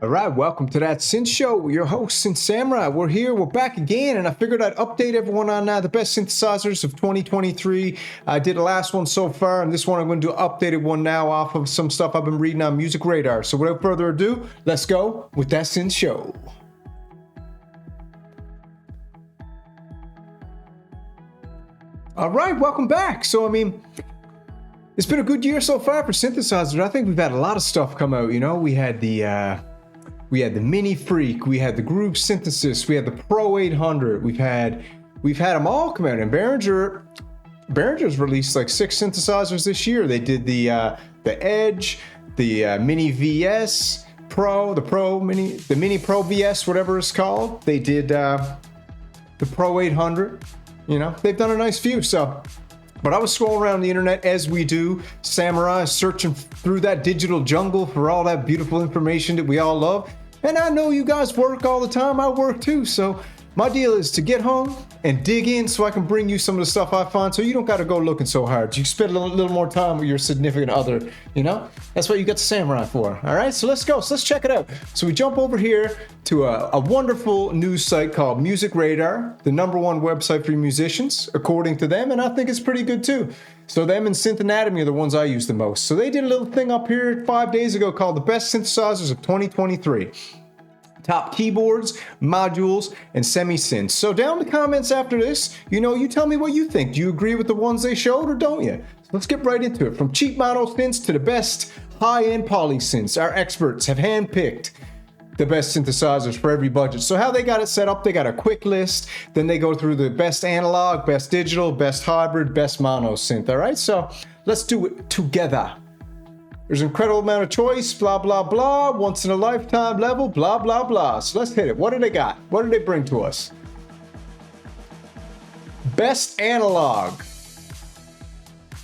All right, welcome to That Synth Show. Your host, Synth Samurai. We're back again, and I figured I'd update everyone on the best synthesizers of 2023. I did the last one so far, and this one I'm going to do an updated one now off of some stuff I've been reading on Music Radar. So without further ado, let's go with That Synth Show. All right, welcome back. So, it's been a good year so far for synthesizers. I think we've had a lot of stuff come out. You know, we had the MiniFreak, we had the Groove Synthesis, we had the Pro 800. We've had them all come out. And Behringer's released like 6 synthesizers this year. They did the Edge, the Mini VS Pro, the Mini Pro VS, whatever it's called. They did the Pro 800. You know, they've done a nice few. So, but I was scrolling around the internet as we do, samurai, searching through that digital jungle for all that beautiful information that we all love. And I know you guys work all the time. I work too. So my deal is to get home and dig in so I can bring you some of the stuff I find, so you don't got to go looking so hard. You spend a little more time with your significant other, you know? That's what you got the samurai for. All right, so let's go. So let's check it out. So we jump over here to a wonderful news site called Music Radar, the #1 website for musicians, according to them, and I think it's pretty good too. So them and Synth Anatomy are the ones I use the most. So they did a little thing up here 5 days ago called the best synthesizers of 2023. Top keyboards, modules, and semi-synths. So down in the comments after this, you tell me what you think. Do you agree with the ones they showed or don't you? So let's get right into it. From cheap mono synths to the best high-end poly synths, our experts have handpicked the best synthesizers for every budget. So how they got it set up, they got a quick list, then they go through the best analog, best digital, best hybrid, best mono synth, all right? So let's do it together. There's an incredible amount of choice, blah, blah, blah, once in a lifetime level, blah, blah, blah. So let's hit it. What do they got? What do they bring to us? Best analog.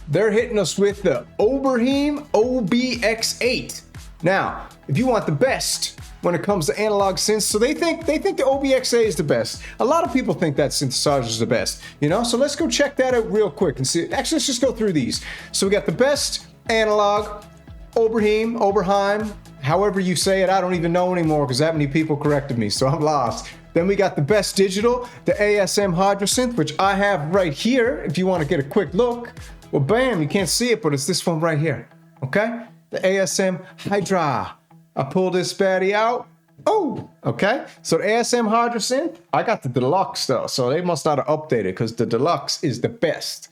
They're hitting us with the Behringer OBX8. Now, if you want the best when it comes to analog synths, so they think the OBX8 is the best. A lot of people think that synthesizer is the best, So let's go check that out real quick and see. Actually, let's just go through these. So we got the best analog, Behringer, however you say it, I don't even know anymore because that many people corrected me, so I'm lost. Then we got the best digital, the ASM Hydrasynth, which I have right here if you want to get a quick look. Well, bam, you can't see it, but it's this one right here, okay? The ASM Hydra. I pull this baddie out. Oh, okay. So the ASM Hydrasynth, I got the deluxe though, so they must not have updated because the deluxe is the best.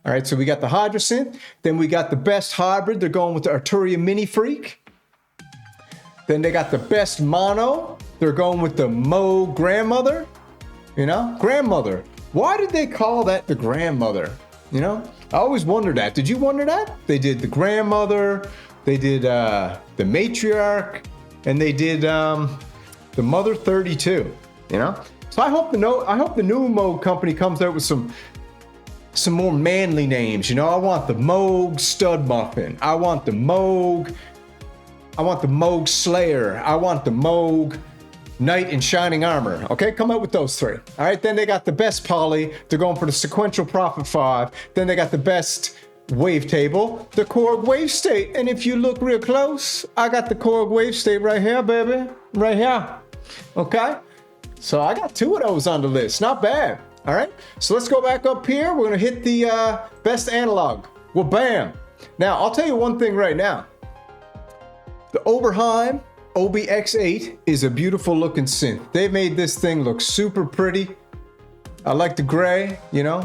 All right, so we got the Hydrasynth, then we got the best hybrid. They're going with the Arturia MiniFreak. Then they got the best mono. They're going with the Moog Grandmother. Grandmother. Why did they call that the Grandmother? I always wondered that. Did you wonder that? They did the Grandmother, they did the Matriarch, and they did the Mother 32. So I hope the new Moog company comes out with some more manly names. I want the Moog Stud Muffin. I want the Moog Slayer. I want the Moog Knight in Shining Armor. Okay, come out with those 3. All right, then they got the best poly. They're going for the Sequential Prophet 5. Then they got the best wavetable, the Korg Wave State. And if you look real close, I got the Korg Wave State right here, baby. Right here. Okay, so I got 2 of those on the list. Not bad. All right, so let's go back up here. We're gonna hit the best analog. Well, bam. Now, I'll tell you one thing right now. The Behringer OBX8 is a beautiful looking synth. They made this thing look super pretty. I like the gray,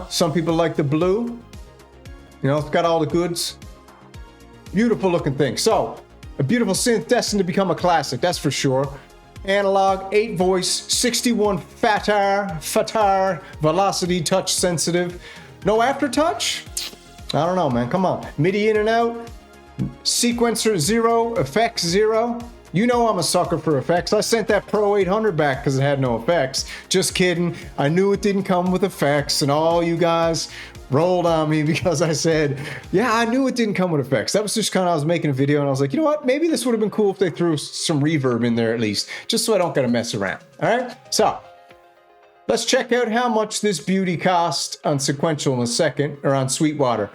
Some people like the blue. It's got all the goods. Beautiful looking thing. So, a beautiful synth destined to become a classic, that's for sure. Analog, 8 voice, 61 fatar, velocity, touch sensitive. No aftertouch? I don't know, man. Come on. MIDI in and out. Sequencer 0, effects 0. I'm a sucker for effects. I sent that Pro 800 back because it had no effects. Just kidding. I knew it didn't come with effects, and all you guys rolled on me because I said, yeah, I knew it didn't come with effects. That was just kind of, I was making a video and I was like, you know what? Maybe this would have been cool if they threw some reverb in there at least, just so I don't gotta mess around. All right, so let's check out how much this beauty cost on Sequential in a second, or on Sweetwater.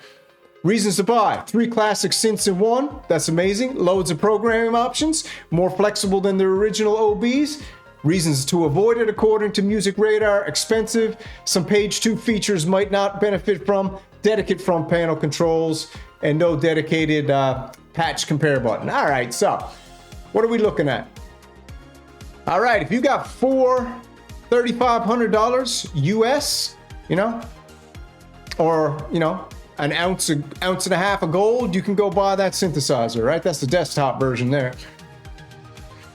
Reasons to buy: 3 classic synths in one. That's amazing. Loads of programming options, more flexible than the original OBs. Reasons to avoid it: according to Music Radar, expensive. Some page 2 features might not benefit from. Dedicated front panel controls and no dedicated patch compare button. All right, so what are we looking at? All right, if you got $3,500 US, you know, or, you know, an ounce and a half of gold, you can go buy that synthesizer, right? That's the desktop version there.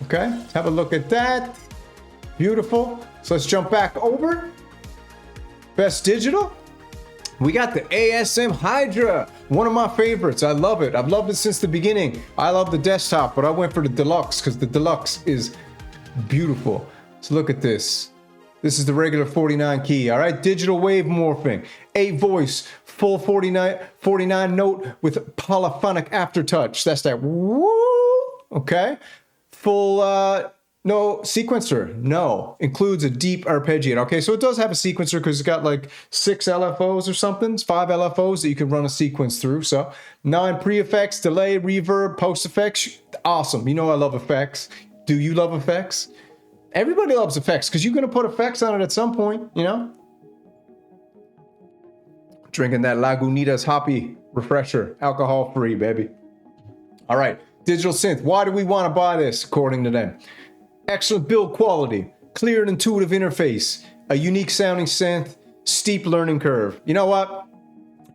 Okay, let's have a look at that. Beautiful. So let's jump back over. Best digital. We got the ASM Hydra, one of my favorites. I love it. I've loved it since the beginning. I love the desktop, but I went for the deluxe because the deluxe is beautiful. So look at this. This is the regular 49 key, all right? Digital wave morphing, 8 voice, full 49 note with polyphonic aftertouch. That's that woo, okay? Full, no, sequencer, no. Includes a deep arpeggiator. Okay, so it does have a sequencer because it's got like 6 LFOs or something, 5 LFOs that you can run a sequence through. So 9 pre-effects, delay, reverb, post-effects. Awesome, you know I love effects. Do you love effects? Everybody loves effects because you're going to put effects on it at some point, you know? Drinking that Lagunitas Hoppy Refresher, alcohol-free, baby. All right, digital synth. Why do we want to buy this, according to them? Excellent build quality, clear and intuitive interface, a unique sounding synth, steep learning curve. You know what?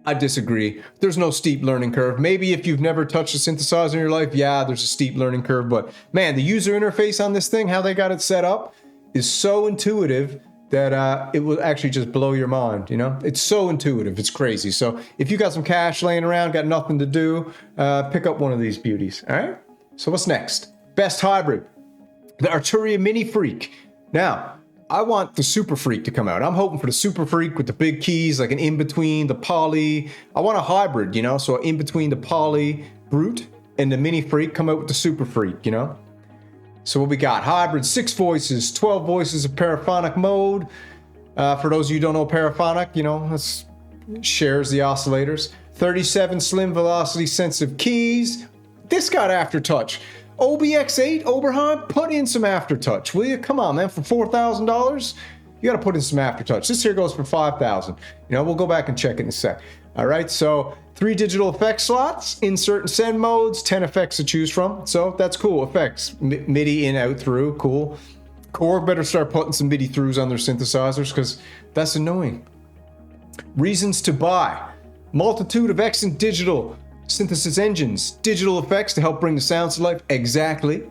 I disagree. There's no steep learning curve. Maybe if you've never touched a synthesizer in your life, yeah, there's a steep learning curve. But man, the user interface on this thing, how they got it set up, is so intuitive that it will actually just blow your mind, you know? It's so intuitive, it's crazy. So if you got some cash laying around, got nothing to do, pick up one of these beauties, all right? So what's next? Best hybrid, the Arturia MiniFreak. Now, I want the Super Freak to come out. I'm hoping for the Super Freak with the big keys, like an in-between, the Poly. I want a hybrid, you know, so in between the Poly Brute and the MiniFreak, come out with the Super Freak, you know? So what we got? Hybrid, 6 voices, 12 voices of paraphonic mode. For those of you who don't know paraphonic, you know, that's shares the oscillators. 37 slim velocity sensitive keys. This got aftertouch. OBX8, Oberheim, put in some aftertouch, will you? Come on, man, for $4,000, you gotta put in some aftertouch. This here goes for $5,000. You know, we'll go back and check it in a sec. All right, so 3 digital effect slots, insert and send modes, 10 effects to choose from. So that's cool, effects, MIDI in, out, through, cool. Korg better start putting some MIDI throughs on their synthesizers because that's annoying. Reasons to buy: multitude of excellent digital synthesis engines, digital effects to help bring the sounds to life. Exactly.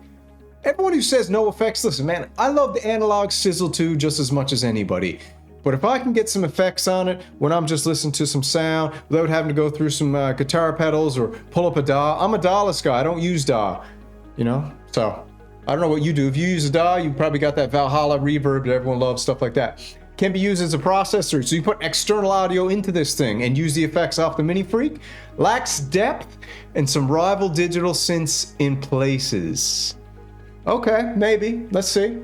Everyone who says no effects, listen, man, I love the analog sizzle too just as much as anybody. But if I can get some effects on it when I'm just listening to some sound without having to go through some guitar pedals or pull up a DAW, I'm a DAW-less guy. I don't use DAW, you know? So I don't know what you do. If you use a DAW, you probably got that Valhalla reverb that everyone loves, stuff like that. Can be used as a processor, so you put external audio into this thing and use the effects off the MiniFreak. Lacks depth and some rival digital synths in places. Okay, maybe, let's see.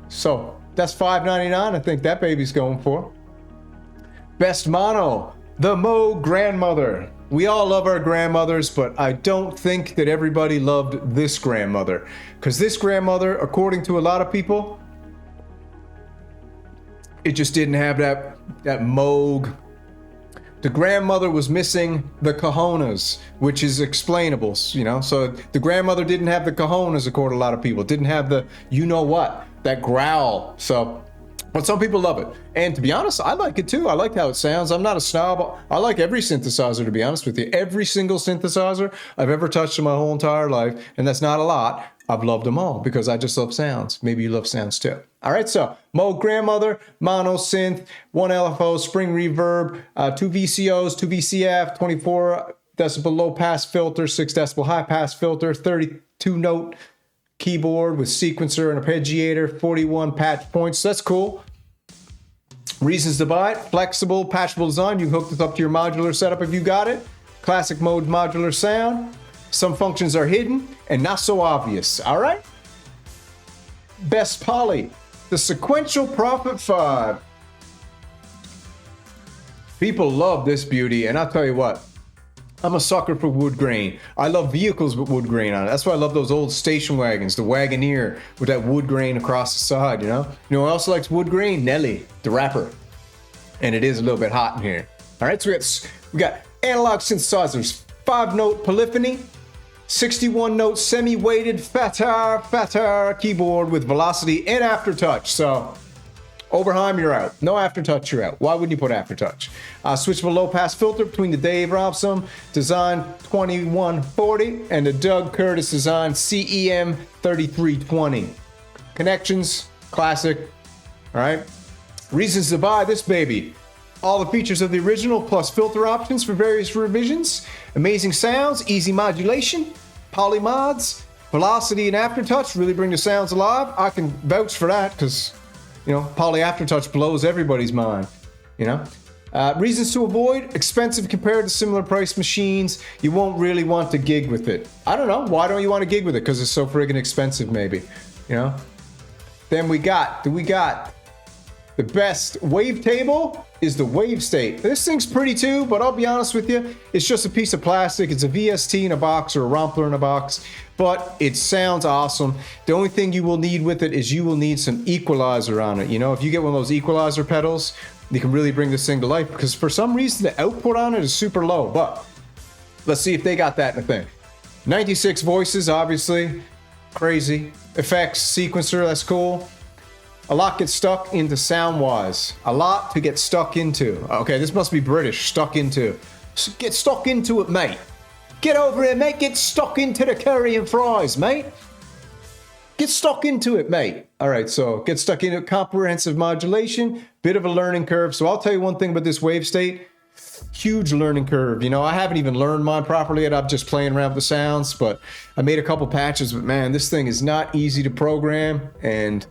So that's $599, I think that baby's going for. Best mono, the Moog grandmother. We all love our grandmothers, but I don't think that everybody loved this grandmother, because this grandmother, according to a lot of people, it just didn't have that Moog. The grandmother was missing the cojones, which is explainable, you know? So the grandmother didn't have the cojones, according to a lot of people. Didn't have the, you know what, that growl. So, but some people love it. And to be honest, I like it too. I like how it sounds. I'm not a snob. I like every synthesizer, to be honest with you. Every single synthesizer I've ever touched in my whole entire life, and that's not a lot, I've loved them all because I just love sounds. Maybe you love sounds too. All right, so Moog grandmother, mono synth, 1 LFO, spring reverb, 2 VCOs, 2 VCF, 24 decibel low pass filter, 6 decibel high pass filter, 32 note keyboard with sequencer and arpeggiator, 41 patch points. That's cool. Reasons to buy it: flexible, patchable design. You can hook this up to your modular setup if you got it. Classic mode modular sound. Some functions are hidden and not so obvious. All right. Best poly, the Sequential Prophet 5. People love this beauty, and I'll tell you what, I'm a sucker for wood grain. I love vehicles with wood grain on it. That's why I love those old station wagons, the Wagoneer with that wood grain across the side, you know? You know who else likes wood grain? Nelly, the rapper. And it is a little bit hot in here. All right, so we got analog synthesizers, 5-note polyphony, 61-note semi-weighted fatter keyboard with velocity and aftertouch. So Oberheim, you're out. No aftertouch, you're out. Why wouldn't you put aftertouch? Switchable low-pass filter between the Dave Robson Design 2140 and the Doug Curtis Design CEM 3320. Connections, classic. All right. Reasons to buy this baby. All the features of the original plus filter options for various revisions. Amazing sounds, easy modulation, polymods, velocity and aftertouch really bring the sounds alive. I can vouch for that because, you know, poly aftertouch blows everybody's mind, you know. Reasons to avoid: expensive compared to similar price machines. You won't really want to gig with it. I don't know. Why don't you want to gig with it? Because it's so friggin' expensive, maybe, you know. Then we got the best wavetable is the WaveState. This thing's pretty too, but I'll be honest with you, it's just a piece of plastic. It's a VST in a box or a Rompler in a box, but it sounds awesome. The only thing you will need with it is you will need some equalizer on it. You know, if you get one of those equalizer pedals, you can really bring this thing to life, because for some reason the output on it is super low, but let's see if they got that in the thing. 96 voices, obviously, crazy. Effects, sequencer, that's cool. A lot gets stuck into sound-wise. A lot to get stuck into. Okay, this must be British, stuck into. Get stuck into it, mate. Get over here, mate. Get stuck into the curry and fries, mate. Get stuck into it, mate. All right, so get stuck into comprehensive modulation. Bit of a learning curve. So I'll tell you one thing about this WaveState. Huge learning curve. You know, I haven't even learned mine properly yet. I'm just playing around with the sounds, but I made a couple patches, but man, this thing is not easy to program, and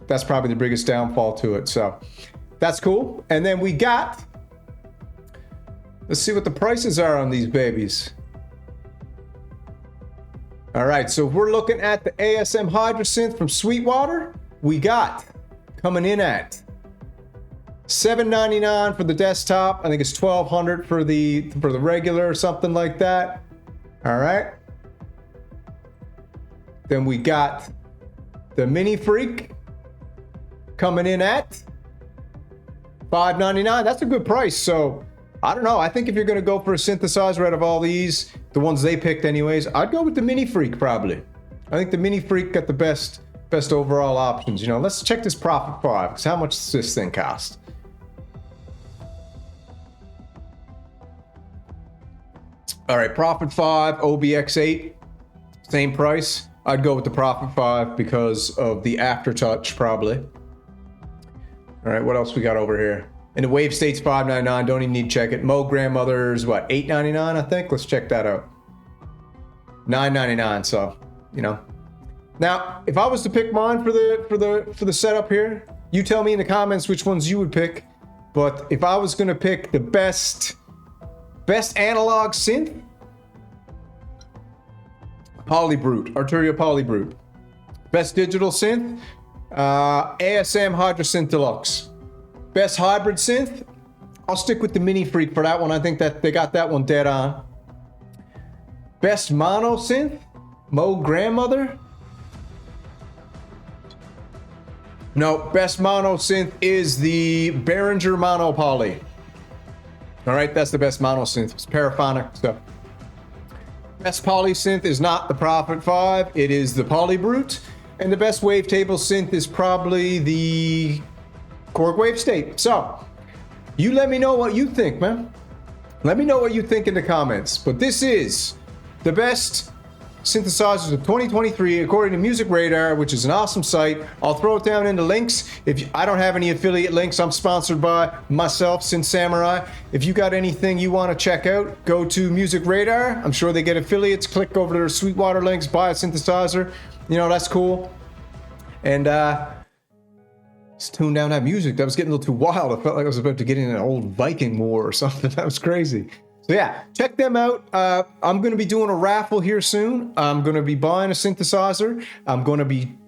that's probably the biggest downfall to it. So that's cool. And then we got, let's see what the prices are on these babies. All right, so if we're looking at the ASM Hydrasynth from Sweetwater, we got coming in at $799 for the desktop. I think it's $1,200 for the regular or something like that. All right. Then we got the MiniFreak coming in at $599. That's a good price. So I don't know. I think if you're going to go for a synthesizer out of all these, the ones they picked anyways, I'd go with the MiniFreak probably. I think the MiniFreak got the best overall options. You know, let's check this Prophet 5, because how much does this thing cost? All right, Prophet 5, OBX8, same price. I'd go with the Prophet 5 because of the aftertouch probably. All right, what else we got over here? And the WaveState's $599, don't even need to check it. Moog Grandmother's what, $899 I think? Let's check that out. $999, so, you know. Now, if I was to pick mine for the setup here, you tell me in the comments which ones you would pick. But if I was gonna pick the best analog synth, Polybrute, Arturia Polybrute. Best digital synth, ASM Hydrasynth Deluxe. Best hybrid synth, I'll stick with the MiniFreak for that one. I think that they got that one dead on. Best mono synth, Moog Grandmother. No, best mono synth is the Behringer Mono Poly. All right, that's the best mono synth. It's paraphonic stuff. Best poly synth is not the Prophet 5, it is the Polybrute. And the best wavetable synth is probably the Korg WaveState. So, you let me know what you think, man. Let me know what you think in the comments. But this is the best synthesizers of 2023 according to Music Radar, which is an awesome site. I'll throw it down in the links. I don't have any affiliate links. I'm sponsored by myself, Synth Samurai. If you got anything you want to check out, go to Music Radar. I'm sure they get affiliates. Click over to their Sweetwater links, buy a synthesizer. You know, that's cool. And just tune down that music. That was getting a little too wild. I felt like I was about to get in an old Viking war or something. That was crazy. So yeah, check them out. I'm going to be doing a raffle here soon. I'm going to be buying a synthesizer. I'm going to be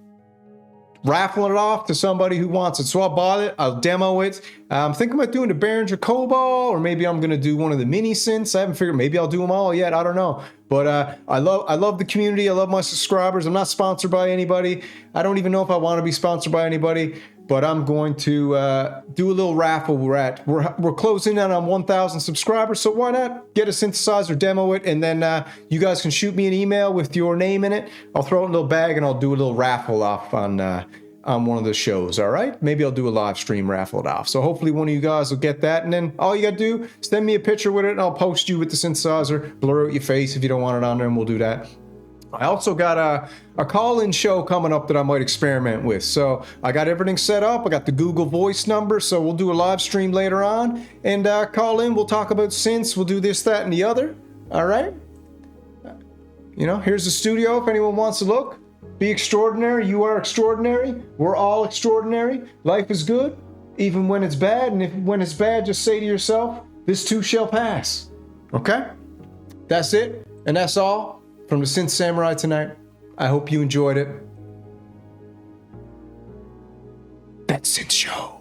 raffling it off to somebody who wants it. So I'll buy it, I'll demo it, I'm thinking about doing the Behringer Cobalt, or maybe I'm gonna do one of the mini synths. I haven't figured. Maybe I'll do them all yet. I don't know. But I love the community. I love my subscribers. I'm not sponsored by anybody. I don't even know if I want to be sponsored by anybody. But I'm going to do a little raffle. We're closing in on 1,000 subscribers, so why not get a synthesizer, demo it, and then you guys can shoot me an email with your name in it. I'll throw it in a little bag and I'll do a little raffle off on one of the shows. All right, maybe I'll do a live stream, raffle it off. So hopefully one of you guys will get that, and then all you gotta do, send me a picture with it, and I'll post you with the synthesizer. Blur out your face if you don't want it on there, and we'll do that. I also got a call-in show coming up that I might experiment with. So I got everything set up. I got the Google Voice number, so we'll do a live stream later on. And call in, we'll talk about synths, we'll do this, that, and the other. All right? You know, here's the studio if anyone wants to look. Be extraordinary. You are extraordinary. We're all extraordinary. Life is good, even when it's bad. And when it's bad, just say to yourself, this too shall pass. Okay? That's it, and that's all from the Synth Samurai tonight. I hope you enjoyed it. That Synth Show.